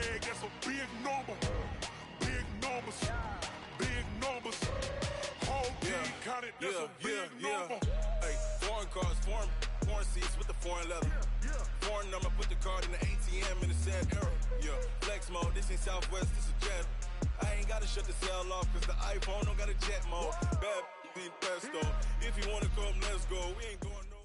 bag, that's a big number. Big numbers. Big numbers. Whole team counted, that's a big number. Hey, foreign cars, foreign seats with the foreign leather. Foreign number, put the card in the ATM in the sad era. Yeah, flex mode, this ain't Southwest, this is jet. I ain't gotta shut the cell off, cause the iPhone don't got a jet mode. Bad ain't pesto. If you wanna come, let's go. We ain't going no.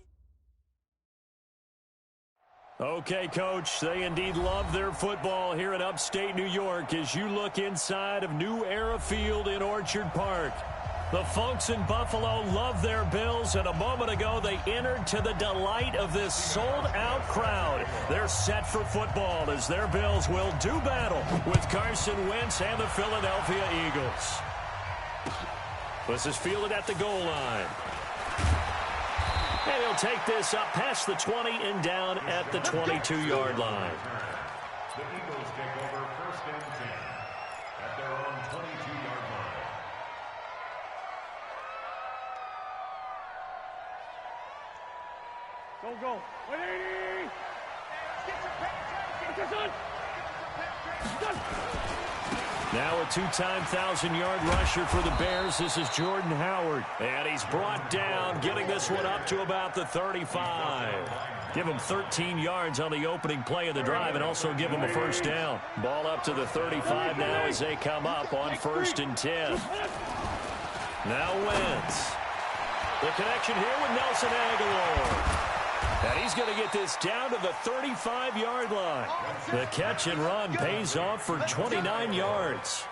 Okay, Coach, they indeed love their football here in upstate New York as you look inside of New Era Field in Orchard Park. The folks in Buffalo love their Bills, and a moment ago they entered to the delight of this sold-out crowd. They're set for football as their Bills will do battle with Carson Wentz and the Philadelphia Eagles. This is fielded at the goal line. And he'll take this up past the 20 and down at the 22-yard line. The Eagles take over 1st and 10 at their own 22-yard line. Go. 180! Now a two-time 1,000-yard rusher for the Bears. This is Jordan Howard. And he's brought down, getting this one up to about the 35. Give him 13 yards on the opening play of the drive and also give him a first down. Ball up to the 35 now as they come up on 1st and 10. Now Wentz. The connection here with Nelson Aguilar. And he's going to get this down to the 35-yard line. The catch and run pays off for 29 yards.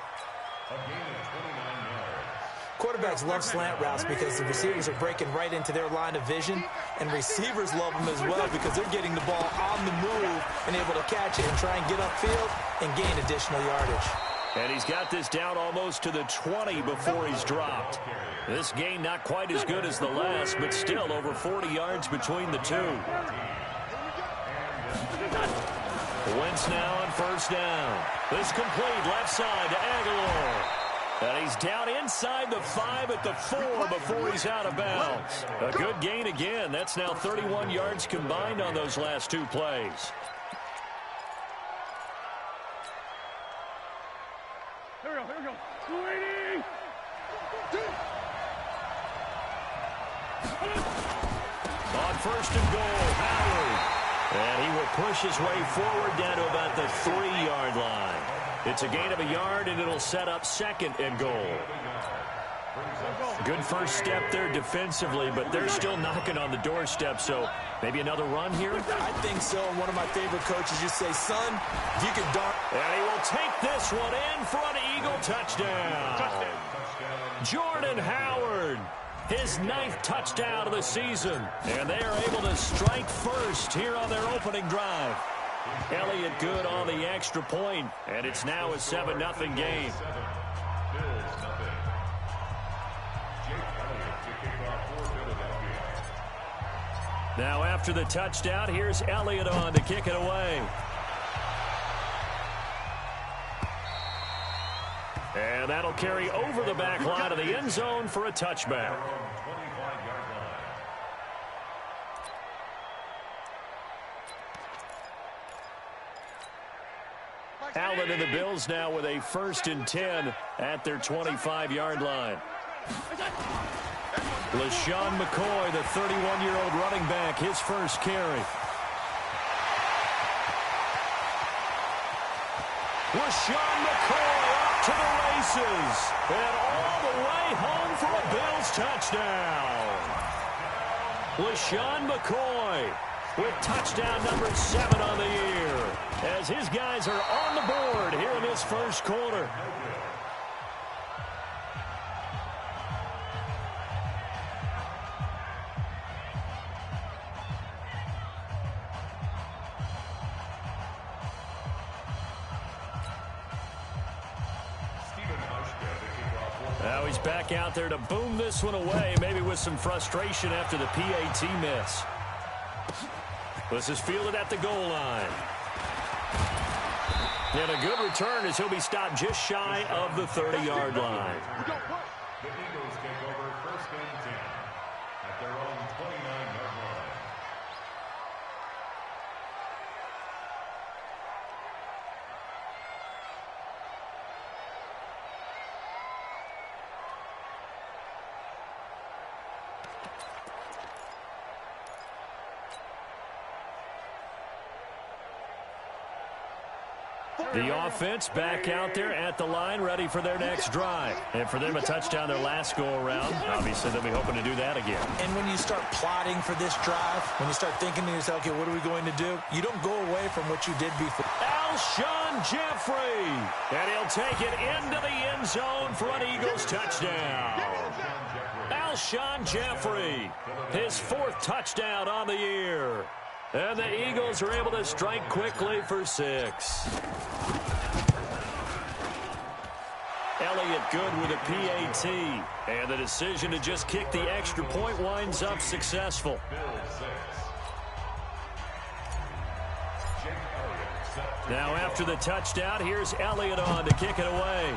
Quarterbacks love slant routes because the receivers are breaking right into their line of vision, and receivers love them as well because they're getting the ball on the move and able to catch it and try and get upfield and gain additional yardage. And he's got this down almost to the 20 before he's dropped. This gain not quite as good as the last, but still over 40 yards between the two. Wentz now on 1st down. This complete left side to Aguilar. And he's down inside the 5 at the 4 before he's out of bounds. A good gain again. That's now 31 yards combined on those last two plays. Here we go. 280! On 1st and goal, Howard. And he will push his way forward down to about the 3-yard line. It's a gain of a yard, and it'll set up 2nd and goal. Good first step there defensively, but they're still knocking on the doorstep, so maybe another run here? I think so. One of my favorite coaches just say, son, if you can dart. And he will take this one in for an Eagle touchdown. Jordan Howard, his 9th touchdown of the season. And they are able to strike first here on their opening drive. Elliott good on the extra point, and it's now a 7-0 game. Now after the touchdown, here's Elliott on to kick it away. And that'll carry over the back line of the end zone for a touchback. Allen and the Bills now with a 1st and 10 at their 25-yard line. LaShawn McCoy, the 31-year-old running back, his first carry. LaShawn McCoy up to the races. And all the way home for a Bills touchdown. LaShawn McCoy with touchdown number 7 on the year, as his guys are on the board here in this first quarter. Now he's back out there to boom this one away, maybe with some frustration after the PAT miss. This is fielded at the goal line. And a good return as he'll be stopped just shy of the 30-yard line. The Eagles take over 1st and 10 at their own 29-yard line. The offense back out there at the line, ready for their next drive. And for them, a touchdown their last go-around. Obviously, they'll be hoping to do that again. And when you start plotting for this drive, when you start thinking to yourself, okay, what are we going to do? You don't go away from what you did before. Alshon Jeffrey. And he'll take it into the end zone for an Eagles touchdown. Alshon Jeffrey, his 4th touchdown on the year. And the Eagles are able to strike quickly for 6. Elliott good with a PAT. And the decision to just kick the extra point winds up successful. Now after the touchdown, here's Elliott on to kick it away.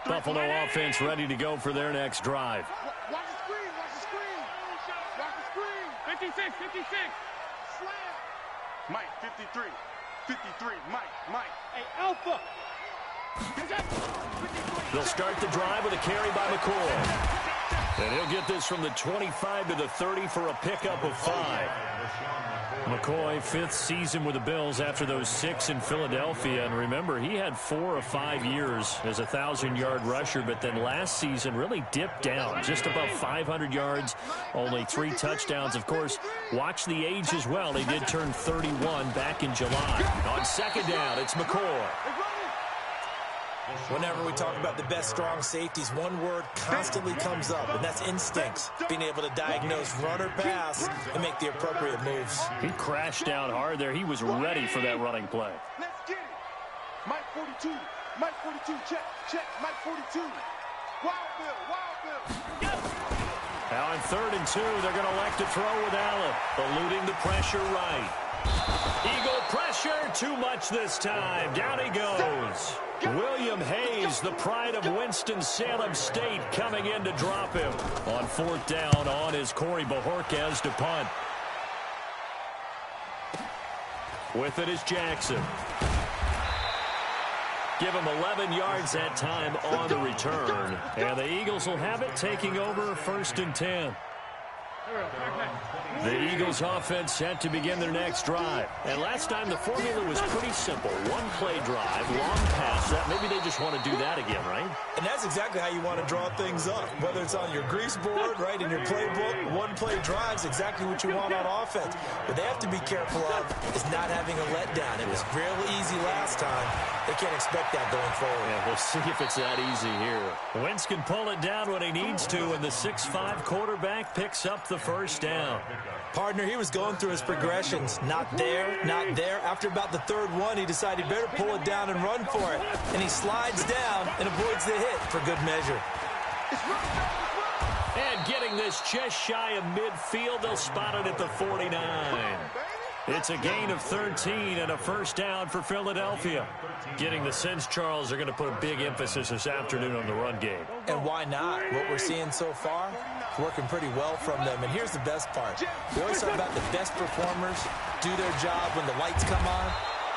Buffalo offense ready to go for their next drive. Watch the screen, watch the screen. Watch the screen. 56, 56. Slam. Mike, 53. 53. Mike. Hey, Alpha. They'll start the drive with a carry by McCoy. And he'll get this from the 25 to the 30 for a pickup of 5. McCoy, 5th season with the Bills after those 6 in Philadelphia. And remember, he had 4 of 5 years as a 1,000-yard rusher, but then last season really dipped down, just above 500 yards, only 3 touchdowns. Of course, watch the age as well. He did turn 31 back in July. On second down, it's McCoy. Whenever we talk about the best strong safeties, one word constantly comes up, and that's instincts. Being able to diagnose run or pass and make the appropriate moves. He crashed down hard there. He was ready for that running play. Let's get it. Mike 42. Mike 42. Check. Mike 42. Wild Bill. Now on 3rd and 2, they're going to elect to throw with Allen, eluding the pressure right. Eagle pressure, too much this time. Down he goes. William Hayes, the pride of Winston-Salem State, coming in to drop him. On 4th down, on is Corey Bojorquez to punt. With it is Jackson. Give him 11 yards that time on the return. And the Eagles will have it, taking over 1st and 10. The Eagles offense set to begin their next drive. And last time the formula was pretty simple. 1-play drive, long pass. Maybe they just want to do that again, right? And that's exactly how you want to draw things up. Whether it's on your grease board, right, in your playbook, 1-play drive's exactly what you want on offense. What they have to be careful of is not having a letdown. It was real easy last time. They can't expect that going forward. Yeah, we'll see if it's that easy here. Wentz can pull it down when he needs to, and the 6'5" quarterback picks up the 1st down. Partner, he was going through his progressions. Not there, not there. After about the 3rd one, he decided he better pull it down and run for it. And he slides down and avoids the hit for good measure. And getting this just shy of midfield, they'll spot it at the 49. It's a gain of 13 and a 1st down for Philadelphia. Getting the sense, Charles, they're going to put a big emphasis this afternoon on the run game. And why not? What we're seeing so far, working pretty well from them. And here's the best part. We always talk about the best performers do their job when the lights come on.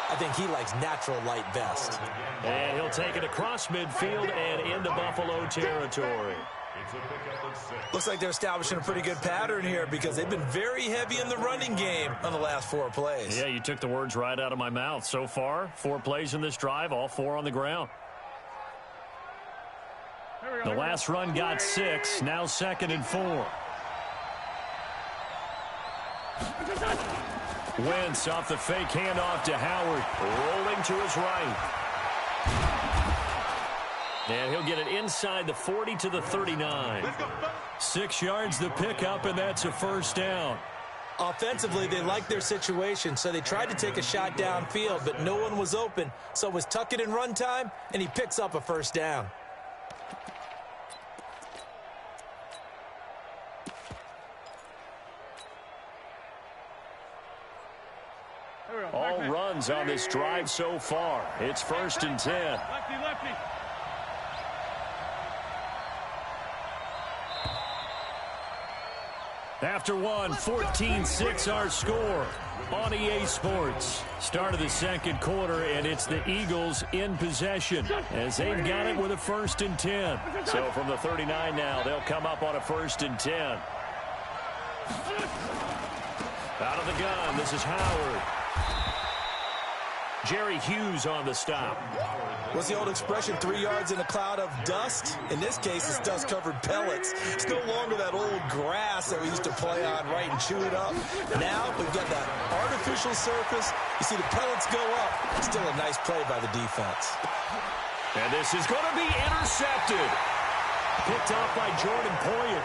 I think he likes natural light best. And he'll take it across midfield and into Buffalo territory. Looks like they're establishing a pretty good pattern here because they've been very heavy in the running game on the last 4 plays. Yeah, you took the words right out of my mouth. So far, 4 plays in this drive, all 4 on the ground. The last run got 6, now 2nd and 4. Wentz off the fake handoff to Howard, rolling to his right. And he'll get it inside the 40 to the 39. 6 yards the pickup, and that's a 1st down. Offensively, they liked their situation, so they tried to take a shot downfield, but no one was open. So it was tuck it in run time, and he picks up a 1st down. All runs on this drive so far. It's 1st and 10. Lefty. After one, 14-6 our score on EA Sports. Start of the second quarter, and it's the Eagles in possession as they've got it with a 1st and 10. So from the 39 now, they'll come up on a 1st and 10. Out of the gun, this is Howard. Jerry Hughes on the stop. What's the old expression, 3 yards in a cloud of dust? In this case, it's dust-covered pellets. It's no longer that old grass that we used to play on, right, and chew it up. Now we've got that artificial surface. You see the pellets go up. Still a nice play by the defense. And this is going to be intercepted. Picked off by Jordan Poyer.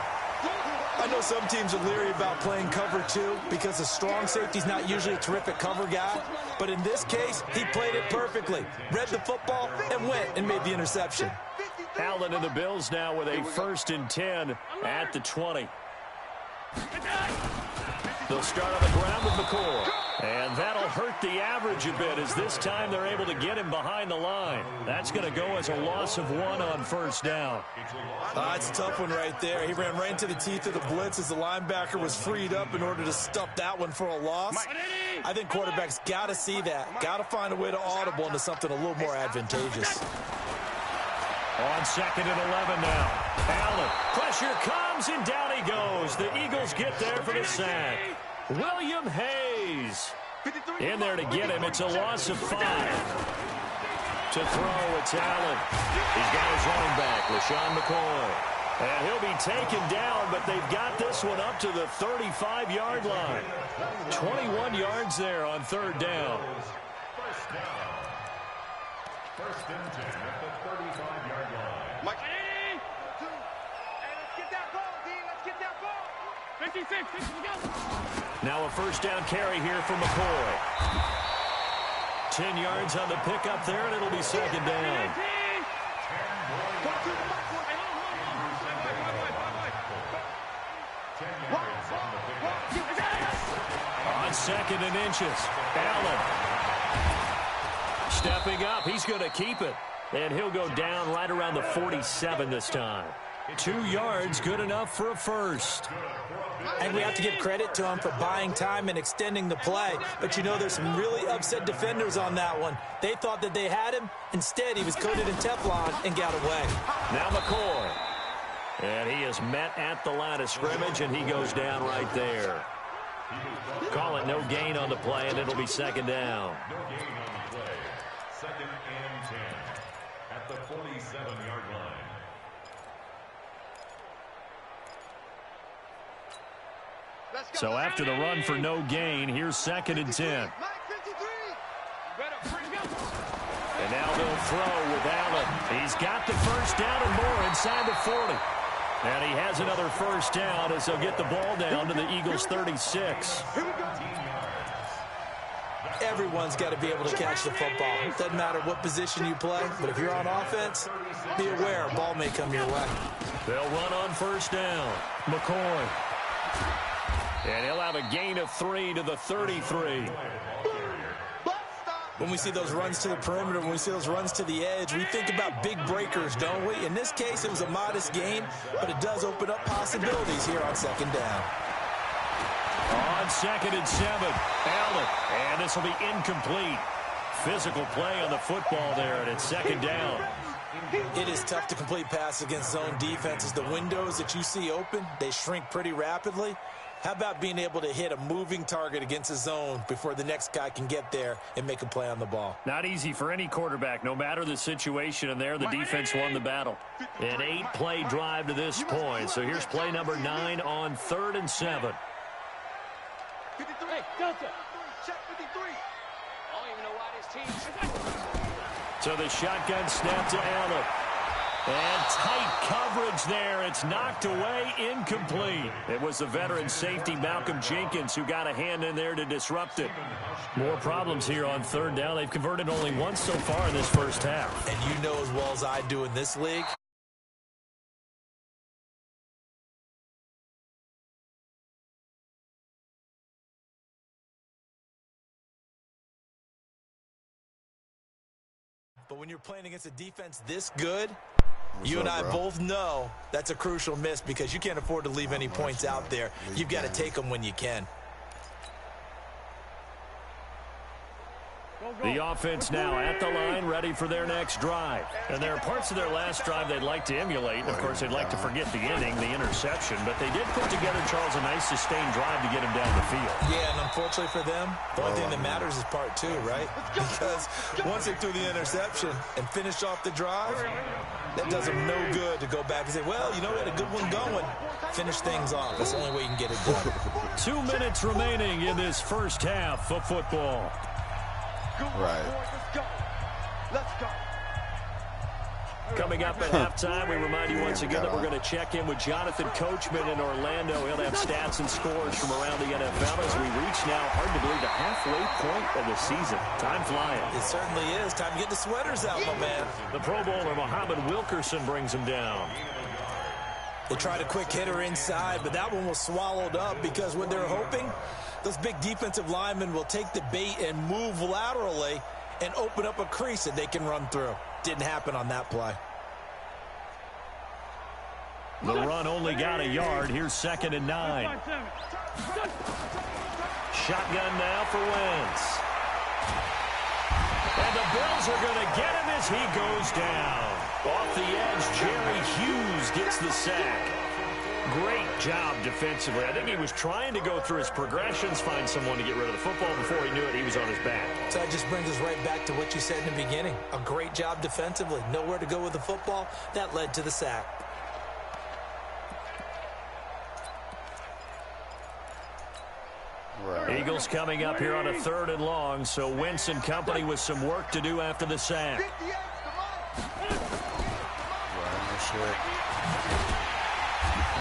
I know some teams are leery about playing cover 2 because a strong safety's not usually a terrific cover guy. But in this case, he played it perfectly. Read the football and went and made the interception. Allen and the Bills now with a 1st and 10 at the 20. They'll start on the ground with McCoy. And that'll hurt the average a bit as this time they're able to get him behind the line. That's going to go as a loss of 1 on 1st down. It's a tough one right there. He ran right into the teeth of the blitz as the linebacker was freed up in order to stuff that one for a loss. I think quarterbacks got to see that. Got to find a way to audible into something a little more advantageous. On 2nd and 11 now. Allen, pressure comes, and down he goes. The Eagles get there for the sack. William Hayes in there to get him. It's a loss of 5. To throw, it's Allen. He's got his running back, LaShawn McCoy. And he'll be taken down, but they've got this one up to the 35-yard line. 21 yards there on 3rd down. First and 10 at the 35-yard line. Mike. Hey, let's get that ball, D. Let's get that ball. 56, 60, go. Now a 1st down carry here for McCoy. 10 yards on the pickup there, and it'll be 2nd down. On 2nd and inches, Allen. Stepping up, he's going to keep it. And he'll go down right around the 47 this time. 2 yards, good enough for a 1st. And we have to give credit to him for buying time and extending the play. But you know, there's some really upset defenders on that one. They thought that they had him. Instead, he was coated in Teflon and got away. Now McCoy. And he is met at the line of scrimmage, and he goes down right there. Call it no gain on the play, and it'll be 2nd down. No gain on the play. 2nd and 10 at the 47-yard line. So after the run for no gain, here's 2nd and 10. And now they'll throw with Allen. He's got the 1st down and more inside the 40. And he has another 1st down as they'll get the ball down to the Eagles' 36. Everyone's got to be able to catch the football. It doesn't matter what position you play, but if you're on offense, be aware a ball may come your way. They'll run on 1st down. McCoy. And he'll have a gain of 3 to the 33. When we see those runs to the perimeter, when we see those runs to the edge, we think about big breakers, don't we? In this case, it was a modest gain, but it does open up possibilities here on 2nd down. On 2nd and 7, Allen. And this will be incomplete. Physical play on the football there, and it's 2nd down. It is tough to complete passes against zone defenses. The windows that you see open, they shrink pretty rapidly. How about being able to hit a moving target against a zone before the next guy can get there and make a play on the ball? Not easy for any quarterback, no matter the situation, and there the defense won the battle. An 8-play drive to this point. So here's play number 9 on 3rd and 7. 53. Hey, Delta. Check 53. I don't even know why this team. So the shotgun snap to Allen. And tight coverage there. It's knocked away, incomplete. It was the veteran safety Malcolm Jenkins who got a hand in there to disrupt it. More problems here on 3rd down. They've converted only once so far in this 1st half. And you know as well as I do in this league, but when you're playing against a defense this good, You and I both know that's a crucial miss because you can't afford to leave any points out there. You've got to take them when you can. The offense now at the line, ready for their next drive. And there are parts of their last drive they'd like to emulate. Of course, they'd like to forget the inning, the interception. But they did put together, Charles, a nice sustained drive to get him down the field. Yeah, and unfortunately for them, the only thing that matters is part two, right? Because once they threw the interception and finished off the drive, that does them no good to go back and say, well, you know, we had a good one going. Finish things off. That's the only way you can get it done. 2 minutes remaining in this first half of football. Right. Let's go. Coming up at halftime, we remind you once again that we're going to check in with Jonathan Coachman in Orlando. He'll have stats and scores from around the NFL as we reach now, hard to believe, the halfway point of the season. Time flying. It certainly is. Time to get the sweaters out, my man. The Pro Bowler, Muhammad Wilkerson, brings him down. They tried a quick hitter inside, but that one was swallowed up because what they're hoping, those big defensive linemen will take the bait and move laterally and open up a crease that they can run through. Didn't happen on that play. The run only got a yard. Here's 2nd and 9. Shotgun now for Wentz. And the Bills are going to get him as he goes down. Off the edge, Jerry Hughes gets the sack. Great job defensively. I think he was trying to go through his progressions, find someone to get rid of the football. Before he knew it, he was on his back. So that just brings us right back to what you said in the beginning. A great job defensively. Nowhere to go with the football. That led to the sack. Right. Eagles coming up here on a 3rd and long, so Wentz and company with some work to do after the sack.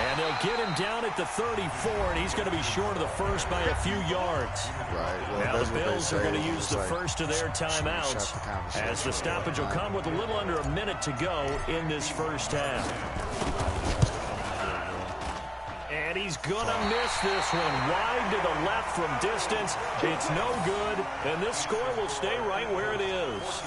And they'll get him down at the 34, and he's going to be short of the first by a few yards. Right. Well, now the Bills are going to use the first of their timeouts as the stoppage will come with a little under a minute to go in this first half. And he's going to miss this one. Wide to the left from distance. It's no good, and this score will stay right where it is.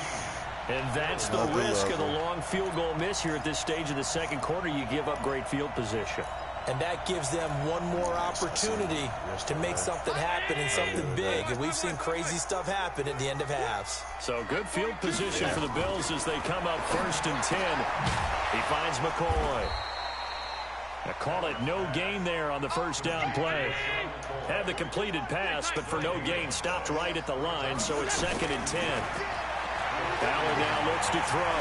And that's the risk of the long field goal miss here at this stage of the second quarter. You give up great field position. And that gives them one more opportunity to make something happen and something big. And we've seen crazy stuff happen at the end of halves. So good field position for the Bills as they come up 1st and 10. He finds McCoy. I call it no gain there on the first down play. Had the completed pass, but for no gain, stopped right at the line, so it's 2nd and 10. Allen now looks to throw.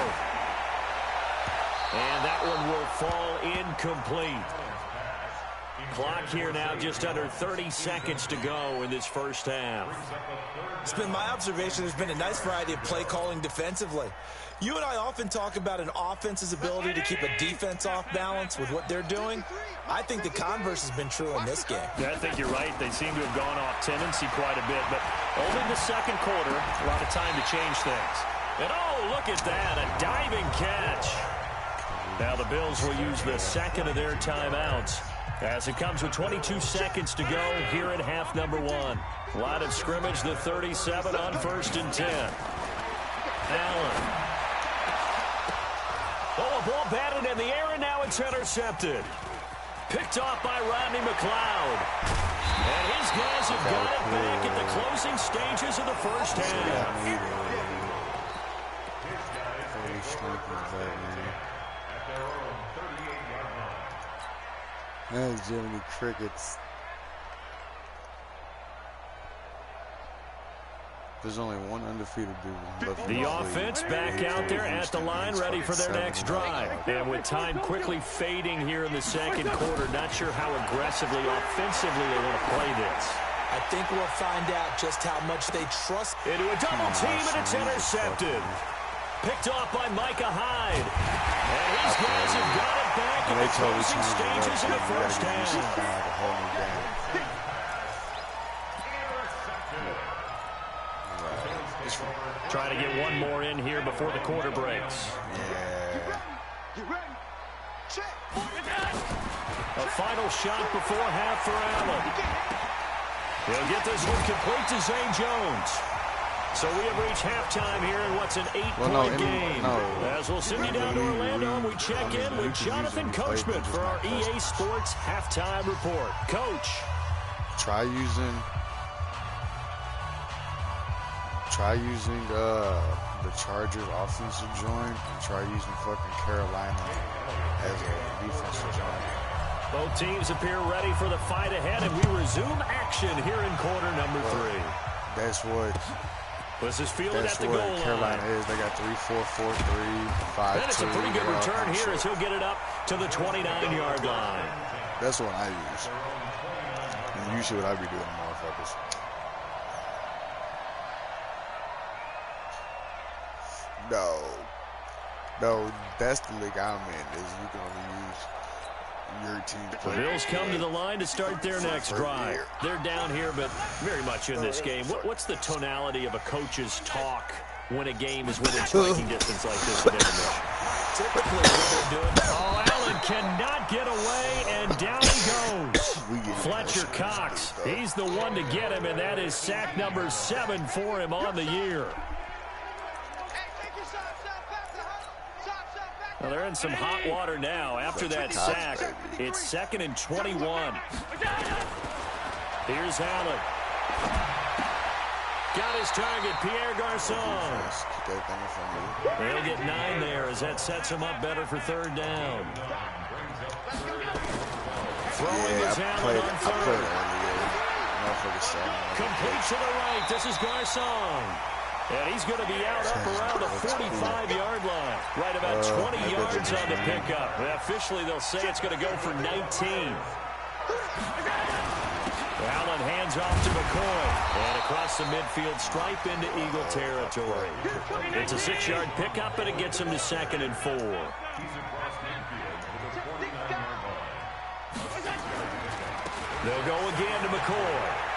And that one will fall incomplete. Clock here now just under 30 seconds to go in this first half. It's been my observation there's been a nice variety of play calling defensively. You and I often talk about an offense's ability to keep a defense off balance with what they're doing. I think the converse has been true in this game. Yeah, I think you're right. They seem to have gone off tendency quite a bit, but only the second quarter, a lot of time to change things. And oh, look at that, a diving catch. Now the Bills will use the second of their timeouts as it comes with 22 seconds to go here at half number 1. Line of scrimmage, the 37 on 1st and 10. Allen. Oh, a ball batted in the air, and now it's intercepted. Picked off by Rodney McLeod. And his guys have got it back at the closing stages of the first half. That's Jiminy Crickets. There's only one undefeated dude left. The offense back out there at the line, ready for their next drive. And with time quickly fading here in the second quarter, not sure how aggressively, offensively they want to play this. I think we'll find out just how much they trust. Into a double team, and it's intercepted. Picked off by Micah Hyde. And his guys have got it back in the closing stages of the first half. Trying to get one more in here before the quarter breaks. A final shot before half for Allen. He'll get this one complete to Zay Jones. So we have reached halftime here in what's an 8-point game. As we'll send you down to Orlando, and we check in with Jonathan Coachman for our EA Sports halftime report. Coach. Try using the Chargers offensive joint and try using fucking Carolina as a defensive joint. Both teams appear ready for the fight ahead, and we resume action here in quarter number 3. That's what. This is fielded at the goal line. Carolina is. They got 3-4, 4-3, 5-2. And it's a pretty good return here as he'll get it up to the 29-yard line. That's what I use. And usually what I be doing, motherfuckers. No, that's the league I'm in. Is you can only use your team's The Bills come to the line to start their next drive. They're down here, but very much in this game. What's the tonality of a coach's talk when a game is within striking distance like this at intermission? Typically what they're doing. Oh, Allen cannot get away, and down he goes. Fletcher Cox, he's the one to get him, and that is sack number 7 for him on the year. Well, they're in some hot water now. After that sack, it's 2nd and 21. Here's Allen. Got his target, Pierre Garçon. They'll get 9 there as that sets him up better for 3rd down. Throwing is Allen on 3rd. Complete to the right. This is Garçon. And he's going to be out up around the 45-yard line. Right about 20 yards on the pickup. And officially, they'll say it's going to go for 19. Allen hands off to McCoy. And across the midfield stripe into Eagle territory. It's a 6-yard pickup, and it gets him to 2nd and 4. They'll go again to McCoy.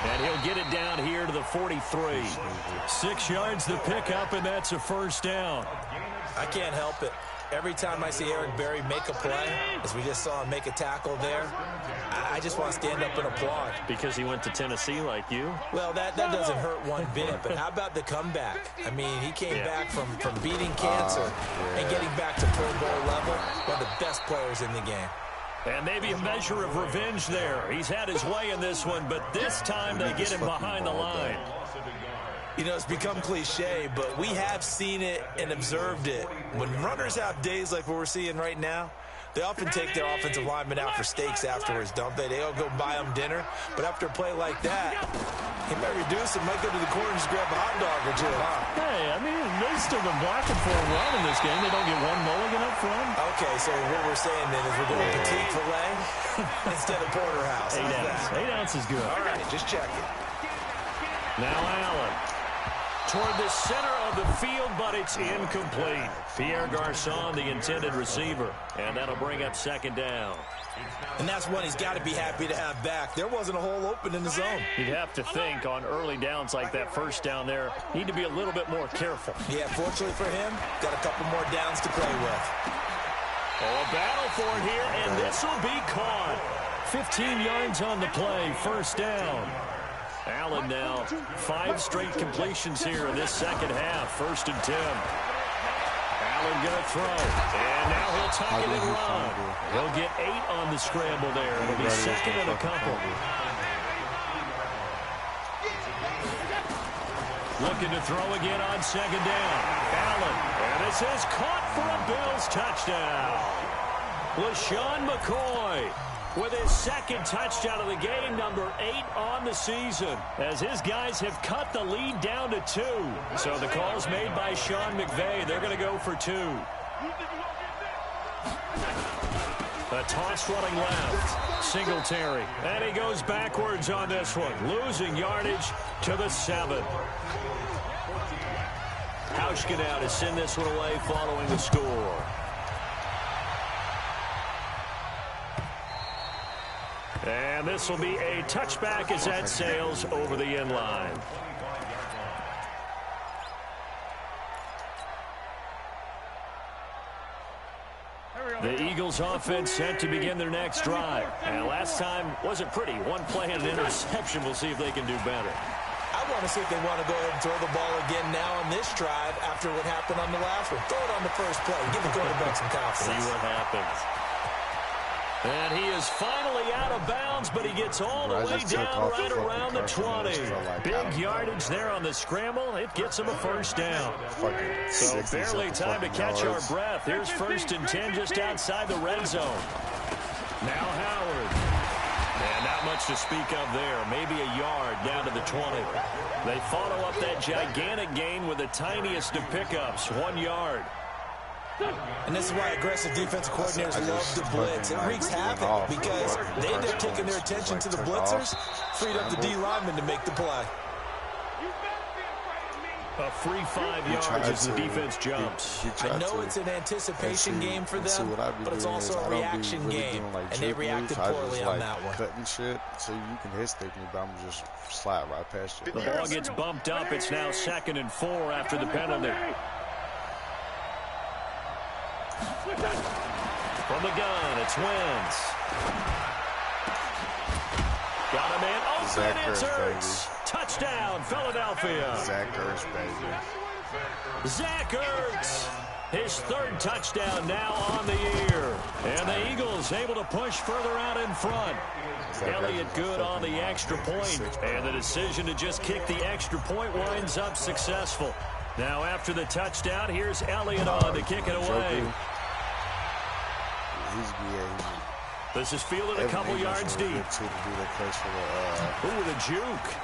And he'll get it down here to the 43. 6 yards to pick up, and that's a 1st down. I can't help it. Every time I see Eric Berry make a play, as we just saw him make a tackle there, I just want to stand up and applaud. Because he went to Tennessee like you? Well, that doesn't hurt one bit, but how about the comeback? I mean, he came back from beating cancer and getting back to Pro Bowl level, one of the best players in the game. And maybe a measure of revenge there. He's had his way in this one, but this time they get him behind the line. You know, it's become cliche, but we have seen it and observed it. When runners have days like what we're seeing right now, they often take their offensive linemen out for steaks afterwards, don't they? They all go buy them dinner. But after a play like that, he might reduce it, might go to the corner and just grab a hot dog or two, huh? Hey, I mean, they've still been blocking for a while in this game. They don't get one mulligan up front. Okay, so what we're saying then is we're going petite filet instead of porterhouse. 8 ounces. 8 ounces good. All right, just checking. Now Allen. Toward the center of the field, but it's incomplete. Pierre Garçon, the intended receiver. And that'll bring up 2nd down. And that's one he's got to be happy to have back. There wasn't a hole open in the zone. You'd have to think on early downs like that 1st down there, need to be a little bit more careful. Yeah, fortunately for him, got a couple more downs to play with. Oh, a battle for it here, and this will be caught. 15 yards on the play, 1st down. Allen now, 5 straight completions here in this 2nd half. 1st and 10. Allen going to throw. And now he'll tuck it and run. He'll get 8 on the scramble there. It'll be 2nd and a couple. Looking to throw again on 2nd down. Allen. And this is caught for a Bills touchdown. LaShawn McCoy with his 2nd touchdown of the game, number 8 on the season, as his guys have cut the lead down to 2. So the call's made by Sean McVay. They're going to go for 2. A toss running left. Singletary. And he goes backwards on this one, losing yardage to the 7. Hauschka now to send this one away following the score. And this will be a touchback as that sails over the end line. The Eagles offense set to begin their next drive. And last time wasn't pretty. One play and an interception. We'll see if they can do better. I want to see if they want to go ahead and throw the ball again now on this drive after what happened on the last one. Throw it on the first play. Give the quarterback some confidence. See what happens. And he is finally out of bounds, but he gets all the way down right around the 20. Big yardage there on the scramble. It gets him a first down. So barely time to catch our breath. Here's 1st and 10 just outside the red zone. Now Howard. And not much to speak of there. Maybe a yard down to the 20. They follow up that gigantic gain with the tiniest of pickups, 1 yard. And this is why aggressive defensive coordinators love to blitz. It wreaks havoc because they end up taking their attention to the blitzers, freed up the D lineman to make the play. A free 5 yards as the defense jumps. I know it's an anticipation game for them, but it's also a reaction game, and they reacted poorly on that one. Cutting shit, so you can hit stick me, but I'm just slide right past you. The ball gets bumped up. It's now 2nd and 4 after the penalty. From the gun, it's Wentz. Got a man open, it's Ertz. Touchdown, Philadelphia. Zach Ertz, baby. Zach Ertz, his 3rd touchdown now on the year. And the Eagles able to push further out in front. Elliott good on the extra point. And the decision to just kick the extra point winds up successful. Now after the touchdown, here's Elliott on to kick it away. This is fielded a couple yards deep. Ooh, with a juke.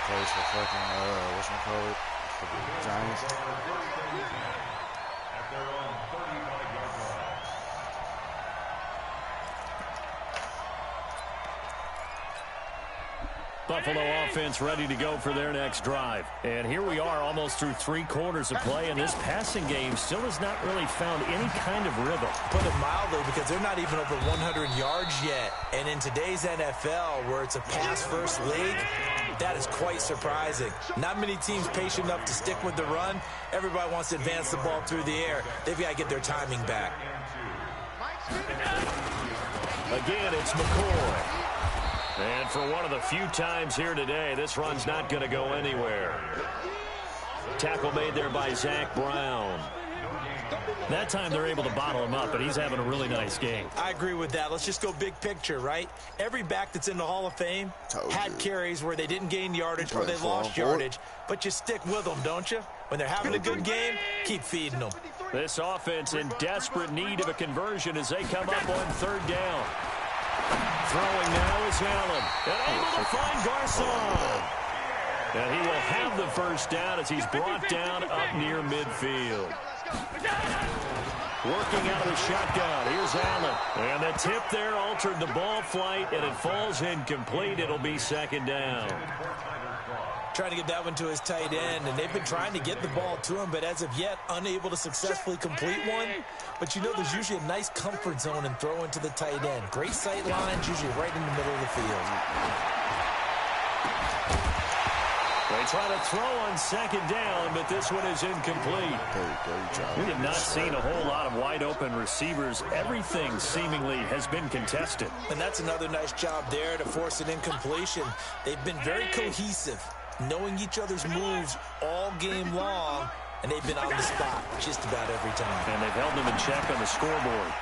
Place for fucking, whatchamacallit, for the Giants. At their own 35-yard line. Buffalo offense ready to go for their next drive. And here we are almost through 3 quarters of play, and this passing game still has not really found any kind of rhythm. Put it mildly, because they're not even over 100 yards yet. And in today's NFL, where it's a pass-first league, that is quite surprising. Not many teams patient enough to stick with the run. Everybody wants to advance the ball through the air. They've got to get their timing back. Again, it's McCoy. And for one of the few times here today, this run's not going to go anywhere. Tackle made there by Zach Brown. That time they're able to bottle him up, but he's having a really nice game. I agree with that. Let's just go big picture, right? Every back that's in the Hall of Fame had carries where they didn't gain yardage or they lost yardage, but you stick with them, don't you? When they're having a good game, keep feeding them. This offense in desperate need of a conversion as they come up on 3rd down. Throwing now is Allen. And able to find Garcon. And he will have the first down as he's brought down up near midfield. Working out of the shotgun. Here's Allen. And the tip there altered the ball flight, and it falls incomplete. It'll be 2nd down. Trying to get that one to his tight end, and they've been trying to get the ball to him, but as of yet, unable to successfully complete one. But you know there's usually a nice comfort zone in throwing to the tight end. Great sight lines, usually right in the middle of the field. They try to throw on 2nd down, but this one is incomplete. We have not seen a whole lot of wide-open receivers. Everything seemingly has been contested. And that's another nice job there to force an incompletion. They've been very cohesive, knowing each other's moves all game long, and they've been on the spot just about every time. And they've held him in check on the scoreboard.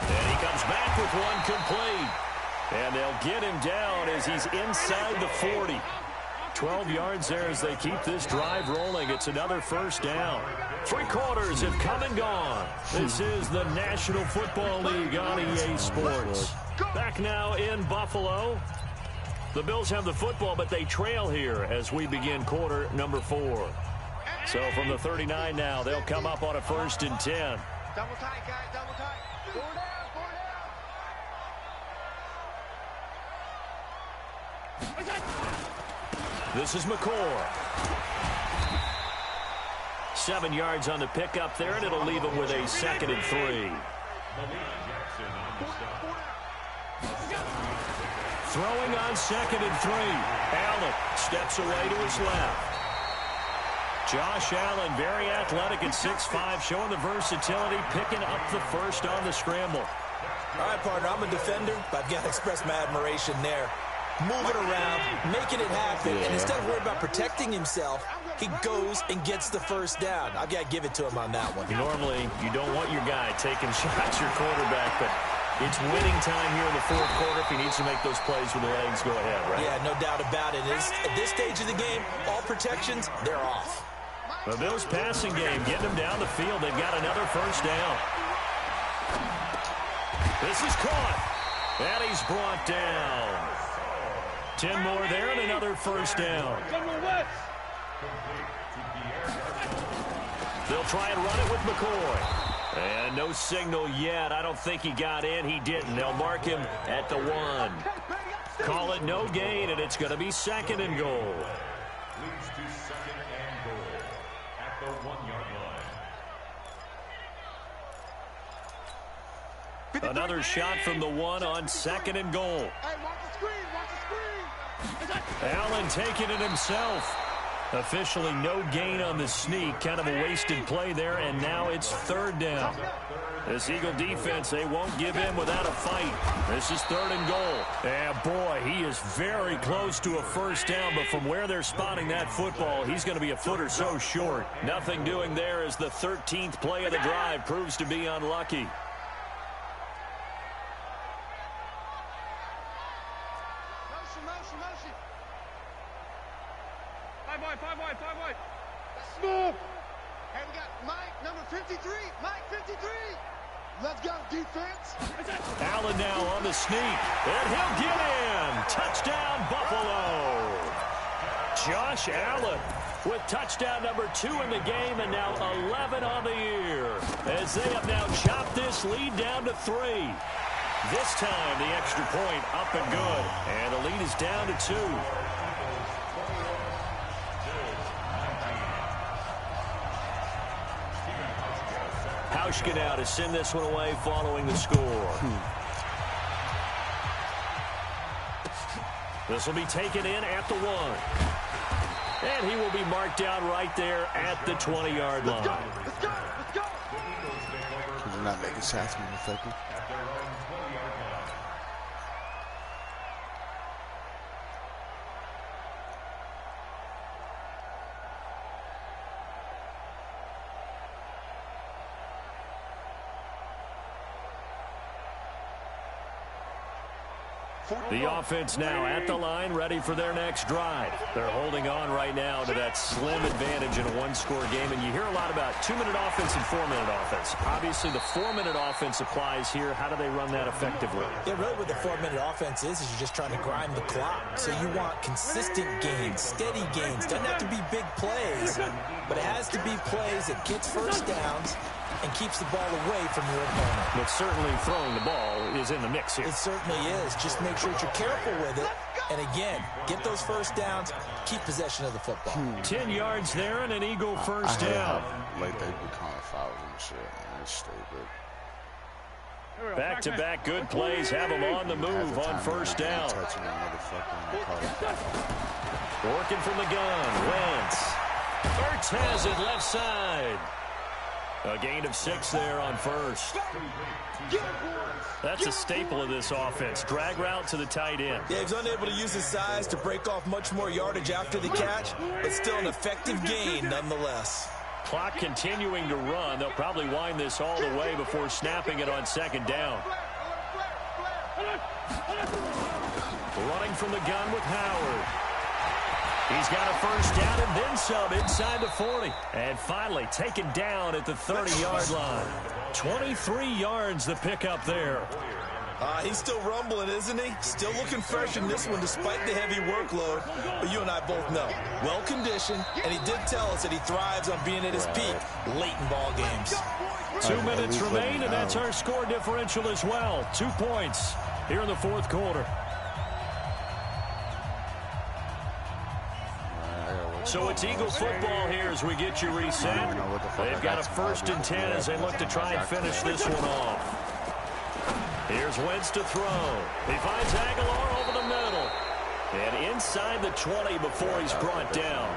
And he comes back with one complete. And they'll get him down as he's inside the 40. 12 yards there as they keep this drive rolling. It's another first down. 3 quarters have come and gone. This is the National Football League on EA Sports. Back now in Buffalo. The Bills have the football, but they trail here as we begin quarter number 4. So from the 39 now, they'll come up on a 1st and 10. Double tight, guys, double tight. 4 down, 4 down. This is McCoy. 7 yards on the pickup there, and it'll leave him with a 2nd and 3. Throwing on 2nd and 3. Allen steps away to his left. Josh Allen, very athletic at 6'5", showing the versatility, picking up the first on the scramble. All right, partner, I'm a defender, but I've got to express my admiration there. moving around, making it happen. And instead of worrying about protecting himself, he goes and gets the first down. I've got to give it to him on that one. Normally, you don't want your guy taking shots, your quarterback, but it's winning time here in the fourth quarter if he needs to make those plays with the legs. Go ahead, right? Yeah, no doubt about it. At this stage of the game, all protections, they're off. The Bills' passing game, getting them down the field. They've got another first down. This is caught. And he's brought down. 10 more there and another first down. They'll try and run it with McCoy. And no signal yet. I don't think he got in. He didn't. They'll mark him at the 1. Call it no gain, and it's going to be 2nd and goal. Leads to 2nd and goal at the 1-yard line. Another shot from the 1 on 2nd and goal. Hey, watch the screen, watch the screen. Allen taking it himself. Officially no gain on the sneak. Kind of a wasted play there, and now it's 3rd down. This Eagle defense, they won't give in without a fight. This is 3rd and goal. And boy, he is very close to a first down, but from where they're spotting that football, he's going to be a foot or so short. Nothing doing there as the 13th play of the drive proves to be unlucky. Motion. 5 wide. Smooth. Hey, we got Mike, number 53. Mike, 53. Let's go, defense. Allen now on the sneak, and he'll get in. Touchdown, Buffalo. Josh Allen with touchdown number 2 in the game, and now 11 on the year, as they have now chopped this lead down to 3. This time, the extra point up and good, and the lead is down to 2. Hauschka now to send this one away following the score. This will be taken in at the 1. And he will be marked down right there at the 20-yard line. Let's go. Because they're not making sacks more effective. At their own 20-yard line. The offense now at the line, ready for their next drive. They're holding on right now to that slim advantage in a one-score game, and you hear a lot about 2-minute offense and 4-minute offense. Obviously, the 4-minute offense applies here. How do they run that effectively? Yeah, really what the 4-minute offense is you're just trying to grind the clock. So you want consistent gains, steady gains. Doesn't have to be big plays, but it has to be plays that gets first downs and keeps the ball away from your opponent. But certainly throwing the ball is in the mix here. It certainly is. Just make sure that you're careful with it. And again, get those first downs, keep possession of the football. 10 yards there and an Eagle first down. Like they be calling fouls and shit, man. It's stupid. Back-to-back good plays have them on the move on first down. Working from the gun, Wentz. Ertz has it left side. A gain of 6 there on first. That's a staple of this offense. Drag route to the tight end. Yeah, he's unable to use his size to break off much more yardage after the catch, but still an effective gain nonetheless. Clock continuing to run. They'll probably wind this all the way before snapping it on second down. Running from the gun with Howard. He's got a first down and then some inside the 40. And finally taken down at the 30-yard line. 23 yards the pickup there. He's still rumbling, isn't he? Still looking fresh in this one despite the heavy workload. But you and I both know, well-conditioned, and he did tell us that he thrives on being at his peak late in ball games. 2 minutes remain, and that's our score differential as well. 2 points here in the fourth quarter. So it's Eagle football here as we get you reset. They've got a 1st and 10 as they look to try and finish this one off. Here's Wentz to throw. He finds Aguilar over the middle. And inside the 20 before he's brought down.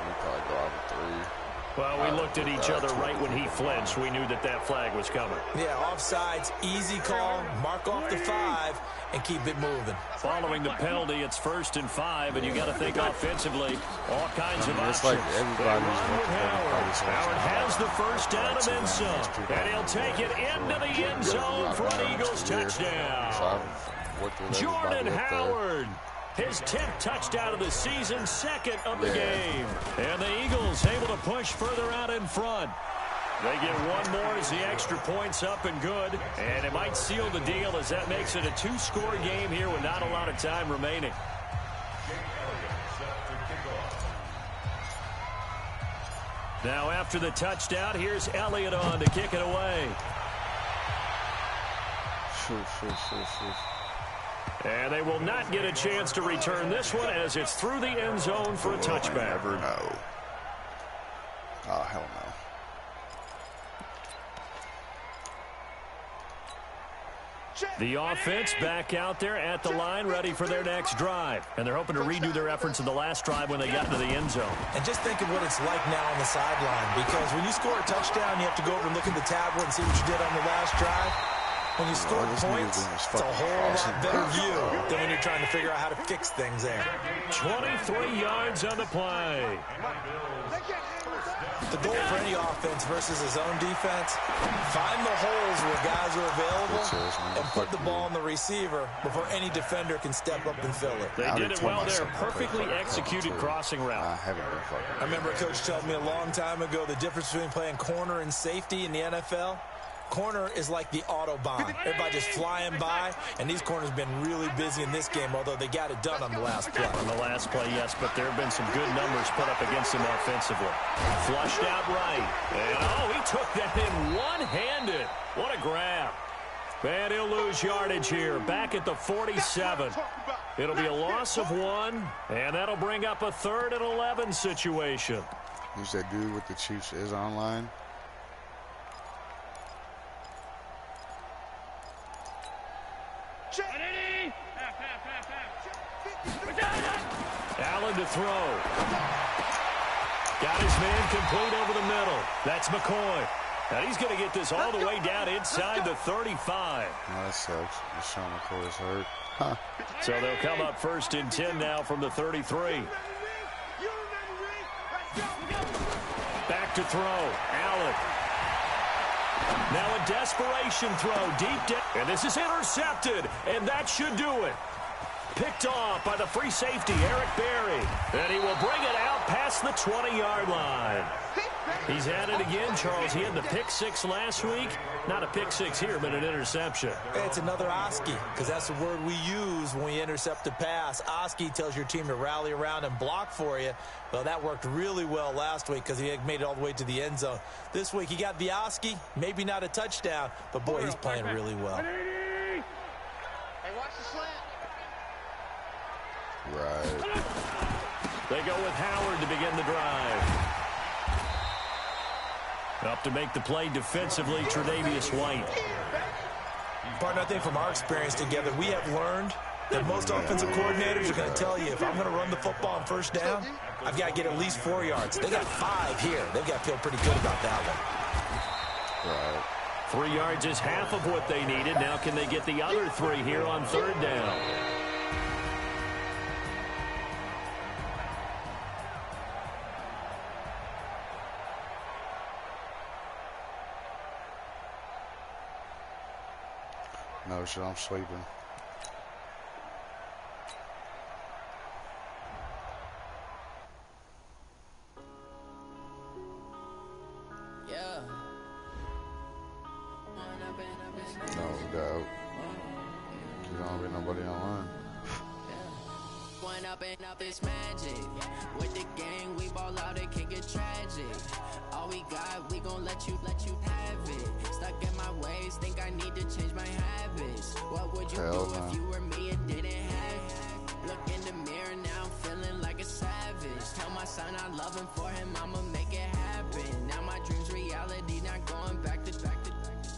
Well, we looked at each other right when he flinched. We knew that that flag was coming. Yeah, offsides, easy call, mark off the 5, and keep it moving. Following the penalty, it's 1st and 5, and you got to think offensively, all kinds of options. It's like everybody's Howard has the first down and then some, and he'll take it into the end zone for an Eagles touchdown. Jordan Howard, his 10th touchdown of the season, 2nd of the game. And the Eagles able to push further out in front. They get one more as the extra point's up and good. And it might seal the deal as that makes it a 2-score game here with not a lot of time remaining. Now after the touchdown, here's Elliott on to kick it away. And they will not get a chance to return this one as it's through the end zone for a touchback. Never know. Oh, hell no. The offense back out there at the line, ready for their next drive. And they're hoping to redo their efforts in the last drive when they got into the end zone. And just think of what it's like now on the sideline, because when you score a touchdown, you have to go over and look at the tablet and see what you did on the last drive. When you score points, it's a whole lot better view than when you're trying to figure out how to fix things there. 23 yards on the play. The goal for any offense versus his own defense, find the holes where guys are available and put the ball on the receiver before any defender can step up and fill it. They did it well there. Perfectly executed crossing route. I remember a coach telling me a long time ago the difference between playing corner and safety in the NFL. Corner is like the Autobahn. Everybody just flying by, and these corners have been really busy in this game, although they got it done on the last play. On the last play, yes, but there have been some good numbers put up against him offensively. Flushed out right. And, oh, he took that in one-handed. What a grab. And he'll lose yardage here. Back at the 47. It'll be a loss of 1, and that'll bring up a 3rd and 11 situation. Who's that dude with the Chiefs is online? Allen to throw. Got his man complete over the middle. That's McCoy. Now he's going to get this all the way down inside the 35. Oh, that sucks. Sean McCoy's hurt. Huh. So they'll come up 1st and 10 now from the 33. Back to throw. Allen. Now a desperation throw deep down. And this is intercepted. And that should do it. Picked off by the free safety, Eric Berry. And he will bring it out past the 20-yard line. He's at it again, Charles. He had the pick 6 last week. Not a pick 6 here, but an interception. It's another Oski, because that's the word we use when we intercept a pass. Oski tells your team to rally around and block for you. Well, that worked really well last week because he made it all the way to the end zone. This week, he got the Oski, maybe not a touchdown, but, boy, he's playing really well. Hey, watch the slant. Right. They go with Howard to begin the drive. Up to make the play defensively, Tre'Davious White. Partner, I think from our experience together, we have learned that most offensive coordinators are going to tell you, if I'm going to run the football on 1st down, I've got to get at least 4 yards. They got 5 here. They've got to feel pretty good about that one. Right. 3 yards is half of what they needed. Now can they get the other 3 here on 3rd down? No shit, I'm sleeping. Yeah. No doubt. You don't be nobody online. Going up and up is magic. With the gang, we ball out, it can get tragic. All we got, we gon' let you have it. Stuck in my ways, think I need to change my habits. What would you do if you were me and didn't have it? Look in the mirror, now I'm feeling like a savage. Tell my son I love him, for him I'ma make it happen. Now my dream's reality, not going back to.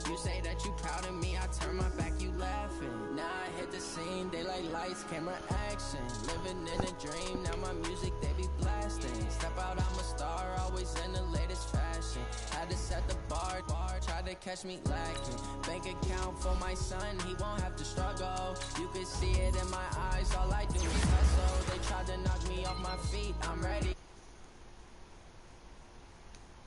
You say that you proud of me, I turn my back, you laughing. Now I hit the scene, daylight lights, camera action. Living in a dream, now my music they be blasting. Step out, I'm a star, always in the latest to catch me lacking. Bank account for my son, he won't have to struggle. You can see it in my eyes, all I do is hustle. They tried to knock me off my feet, I'm ready.